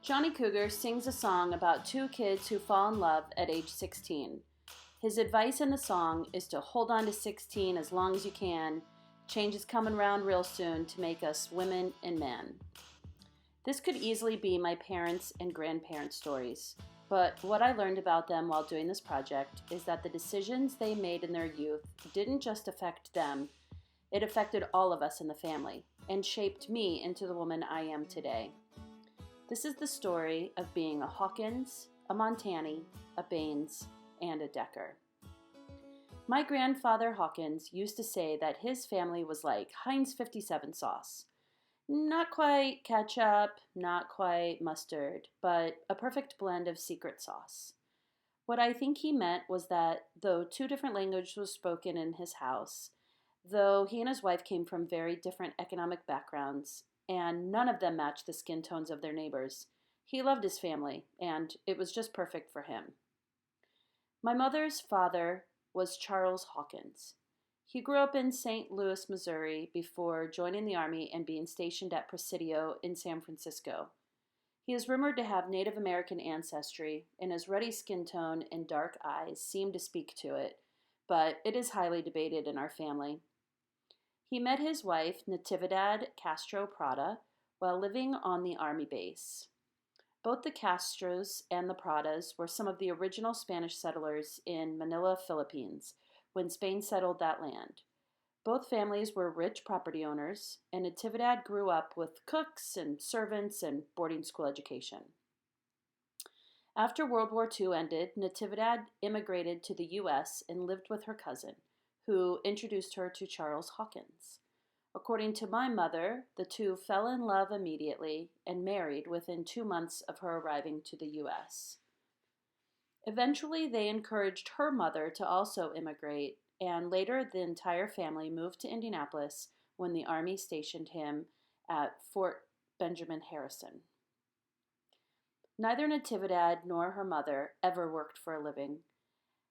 Johnny Cougar sings a song about two kids who fall in love at age 16. His advice in the song is to hold on to 16 as long as you can. Change is coming around real soon to make us women and men. This could easily be my parents' and grandparents' stories, but what I learned about them while doing this project is that the decisions they made in their youth didn't just affect them, it affected all of us in the family and shaped me into the woman I am today. This is the story of being a Hawkins, a Montani, a Baines, and a Decker. My grandfather Hawkins used to say that his family was like Heinz 57 sauce. Not quite ketchup, not quite mustard, but a perfect blend of secret sauce. What I think he meant was that though two different languages were spoken in his house, though he and his wife came from very different economic backgrounds, and none of them matched the skin tones of their neighbors, he loved his family, and it was just perfect for him. My mother's father was Charles Hawkins. He grew up in St. Louis, Missouri, before joining the Army and being stationed at Presidio in San Francisco. He is rumored to have Native American ancestry, and his ruddy skin tone and dark eyes seem to speak to it, but it is highly debated in our family. He met his wife, Natividad Castro Prada, while living on the Army base. Both the Castros and the Pradas were some of the original Spanish settlers in Manila, Philippines, when Spain settled that land. Both families were rich property owners, and Natividad grew up with cooks and servants and boarding school education. After World War II ended, Natividad immigrated to the U.S. and lived with her cousin, who introduced her to Charles Hawkins. According to my mother, the two fell in love immediately and married within 2 months of her arriving to the U.S. Eventually, they encouraged her mother to also immigrate, and later the entire family moved to Indianapolis when the Army stationed him at Fort Benjamin Harrison. Neither Natividad nor her mother ever worked for a living.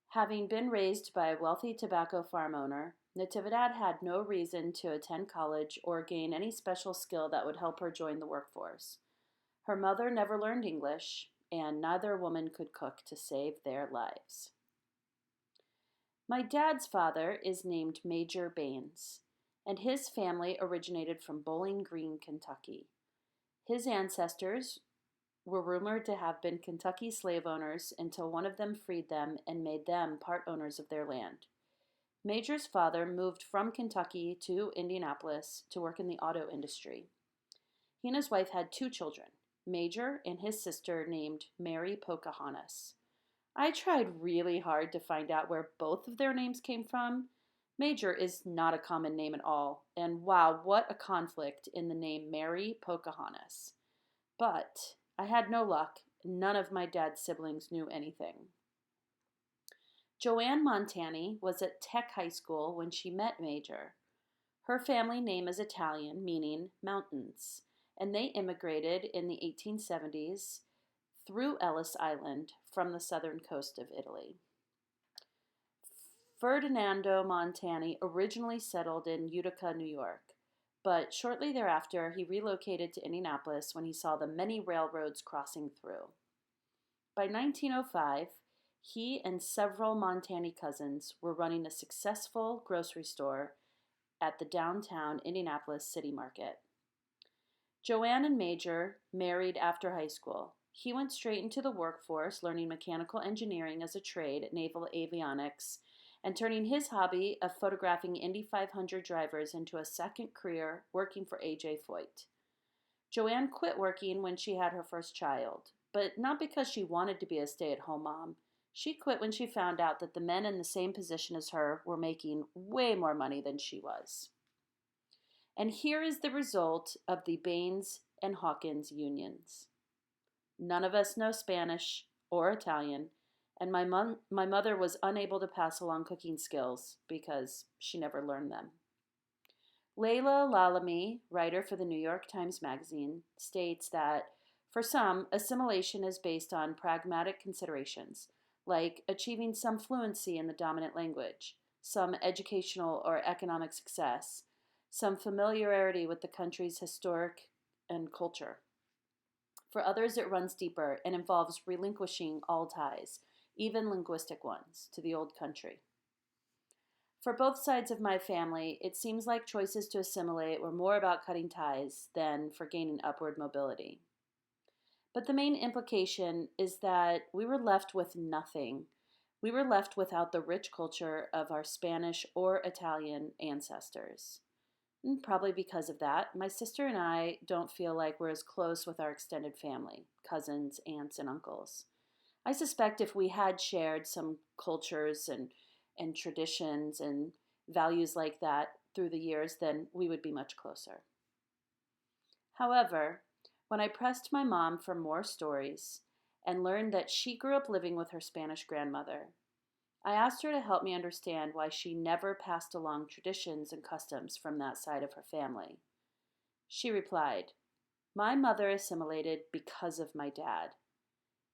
Having been raised by a wealthy tobacco farm owner, Natividad had no reason to attend college or gain any special skill that would help her join the workforce. Her mother never learned English, and neither woman could cook to save their lives. My dad's father is named Major Baines, and his family originated from Bowling Green, Kentucky. His ancestors were rumored to have been Kentucky slave owners until one of them freed them and made them part owners of their land. Major's father moved from Kentucky to Indianapolis to work in the auto industry. He and his wife had 2 children, Major and his sister named Mary Pocahontas. I tried really hard to find out where both of their names came from. Major is not a common name at all, and wow, what a conflict in the name Mary Pocahontas. But I had no luck. None of my dad's siblings knew anything. Joanne Montani was at Tech High School when she met Major. Her family name is Italian, meaning mountains, and they immigrated in the 1870s through Ellis Island from the southern coast of Italy. Ferdinando Montani originally settled in Utica, New York, but shortly thereafter he relocated to Indianapolis when he saw the many railroads crossing through. By 1905, he and several Montani cousins were running a successful grocery store at the downtown Indianapolis City Market. Joanne and Major married after high school. He went straight into the workforce, learning mechanical engineering as a trade at Naval Avionics and turning his hobby of photographing Indy 500 drivers into a second career working for A.J. Foyt. Joanne quit working when she had her first child, but not because she wanted to be a stay-at-home mom. She quit when she found out that the men in the same position as her were making way more money than she was. And here is the result of the Baines and Hawkins unions. None of us know Spanish or Italian, and my mother was unable to pass along cooking skills because she never learned them. Layla Lalami, writer for the New York Times Magazine, states that for some, assimilation is based on pragmatic considerations, like achieving some fluency in the dominant language, some educational or economic success, some familiarity with the country's historic and culture. For others, it runs deeper and involves relinquishing all ties, even linguistic ones, to the old country. For both sides of my family, it seems like choices to assimilate were more about cutting ties than for gaining upward mobility. But the main implication is that we were left with nothing. We were left without the rich culture of our Spanish or Italian ancestors. And probably because of that, my sister and I don't feel like we're as close with our extended family, cousins, aunts, and uncles. I suspect if we had shared some cultures and traditions and values like that through the years, then we would be much closer. However, when I pressed my mom for more stories and learned that she grew up living with her Spanish grandmother, I asked her to help me understand why she never passed along traditions and customs from that side of her family. She replied, "My mother assimilated because of my dad.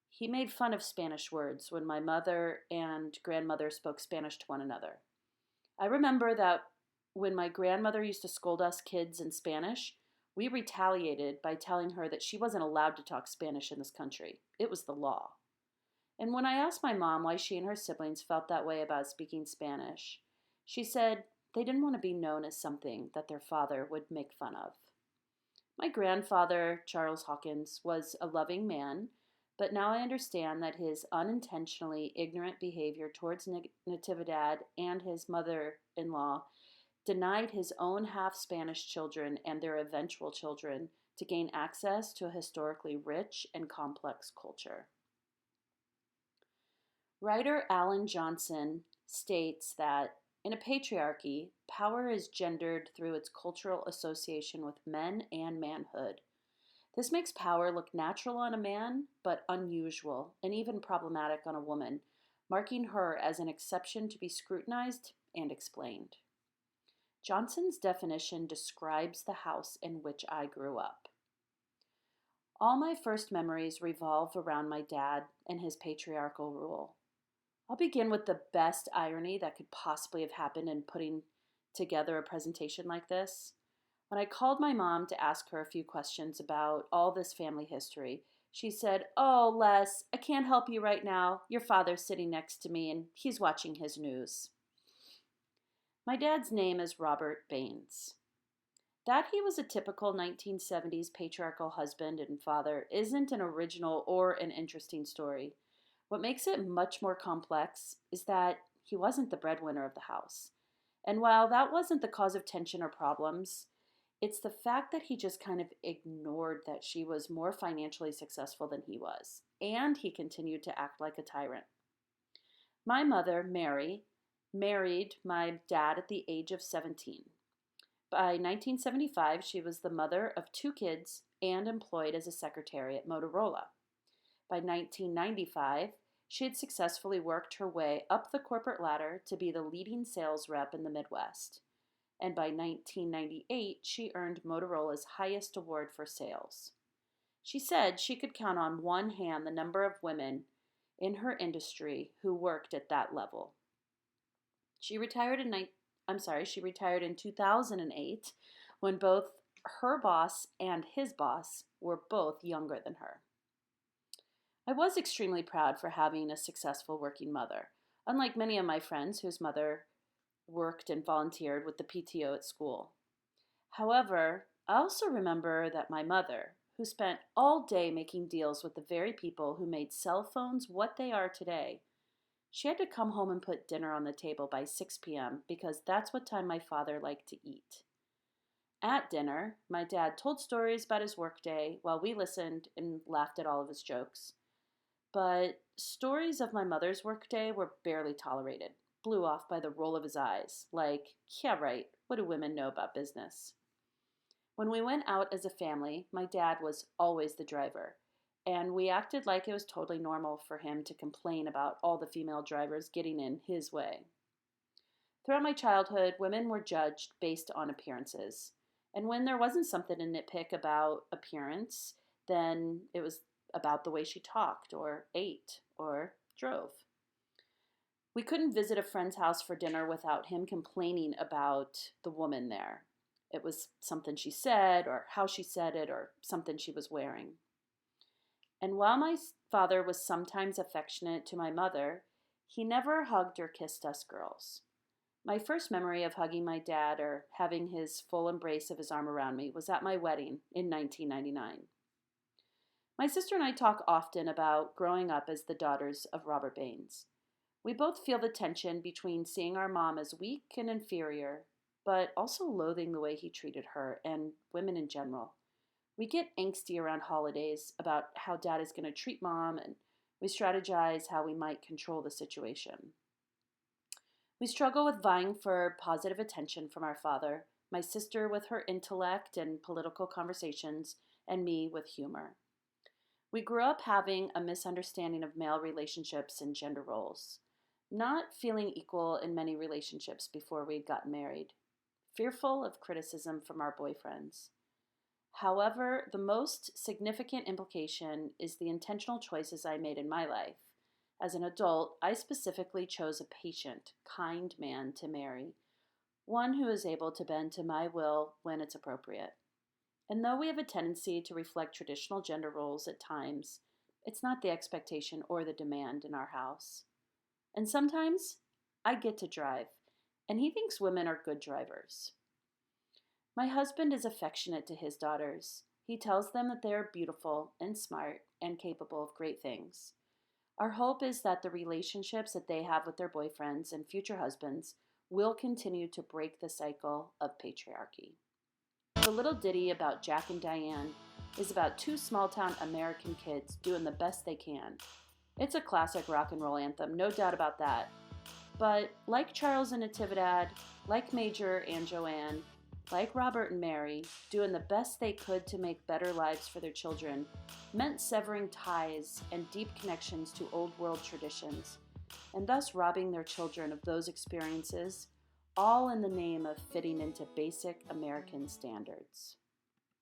He made fun of Spanish words when my mother and grandmother spoke Spanish to one another. I remember that when my grandmother used to scold us kids in Spanish, we retaliated by telling her that she wasn't allowed to talk Spanish in this country. It was the law. And when I asked my mom why she and her siblings felt that way about speaking Spanish, she said they didn't want to be known as something that their father would make fun of. My grandfather, Charles Hawkins, was a loving man, but now I understand that his unintentionally ignorant behavior towards Natividad and his mother-in-law denied his own half-Spanish children and their eventual children to gain access to a historically rich and complex culture. Writer Alan Johnson states that in a patriarchy, power is gendered through its cultural association with men and manhood. This makes power look natural on a man, but unusual and even problematic on a woman, marking her as an exception to be scrutinized and explained. Johnson's definition describes the house in which I grew up. All my first memories revolve around my dad and his patriarchal rule. I'll begin with the best irony that could possibly have happened in putting together a presentation like this. When I called my mom to ask her a few questions about all this family history, she said, "Oh, Les, I can't help you right now. Your father's sitting next to me and he's watching his news." My dad's name is Robert Baines. That he was a typical 1970s patriarchal husband and father isn't an original or an interesting story. What makes it much more complex is that he wasn't the breadwinner of the house. And while that wasn't the cause of tension or problems, it's the fact that he just kind of ignored that she was more financially successful than he was, and he continued to act like a tyrant. My mother, Mary, married my dad at the age of 17. By 1975, she was the mother of 2 kids and employed as a secretary at Motorola. By 1995, she had successfully worked her way up the corporate ladder to be the leading sales rep in the Midwest. And by 1998, she earned Motorola's highest award for sales. She said she could count on one hand the number of women in her industry who worked at that level. She retired in 2008 when both her boss and his boss were both younger than her. I was extremely proud for having a successful working mother, unlike many of my friends whose mother worked and volunteered with the PTO at school. However, I also remember that my mother, who spent all day making deals with the very people who made cell phones what they are today, she had to come home and put dinner on the table by 6 p.m. because that's what time my father liked to eat. At dinner, my dad told stories about his workday while we listened and laughed at all of his jokes. But stories of my mother's workday were barely tolerated, blew off by the roll of his eyes, like, "Yeah, right, what do women know about business?" When we went out as a family, my dad was always the driver, and we acted like it was totally normal for him to complain about all the female drivers getting in his way. Throughout my childhood, women were judged based on appearances, and when there wasn't something to nitpick about appearance, then it was about the way she talked or ate or drove. We couldn't visit a friend's house for dinner without him complaining about the woman there. It was something she said or how she said it or something she was wearing. And while my father was sometimes affectionate to my mother, he never hugged or kissed us girls. My first memory of hugging my dad or having his full embrace of his arm around me was at my wedding in 1999. My sister and I talk often about growing up as the daughters of Robert Baines. We both feel the tension between seeing our mom as weak and inferior, but also loathing the way he treated her and women in general. We get angsty around holidays about how dad is going to treat mom, and we strategize how we might control the situation. We struggle with vying for positive attention from our father, my sister with her intellect and political conversations, and me with humor. We grew up having a misunderstanding of male relationships and gender roles, not feeling equal in many relationships before we'd gotten married, fearful of criticism from our boyfriends. However, the most significant implication is the intentional choices I made in my life. As an adult, I specifically chose a patient, kind man to marry, one who is able to bend to my will when it's appropriate. And though we have a tendency to reflect traditional gender roles at times, it's not the expectation or the demand in our house. And sometimes I get to drive, and he thinks women are good drivers. My husband is affectionate to his daughters. He tells them that they are beautiful and smart and capable of great things. Our hope is that the relationships that they have with their boyfriends and future husbands will continue to break the cycle of patriarchy. The little ditty about Jack and Diane is about two small-town American kids doing the best they can. It's a classic rock and roll anthem, no doubt about that. But like Charles and Natividad, like Major and Joanne, like Robert and Mary, doing the best they could to make better lives for their children meant severing ties and deep connections to old world traditions, and thus robbing their children of those experiences, all in the name of fitting into basic American standards.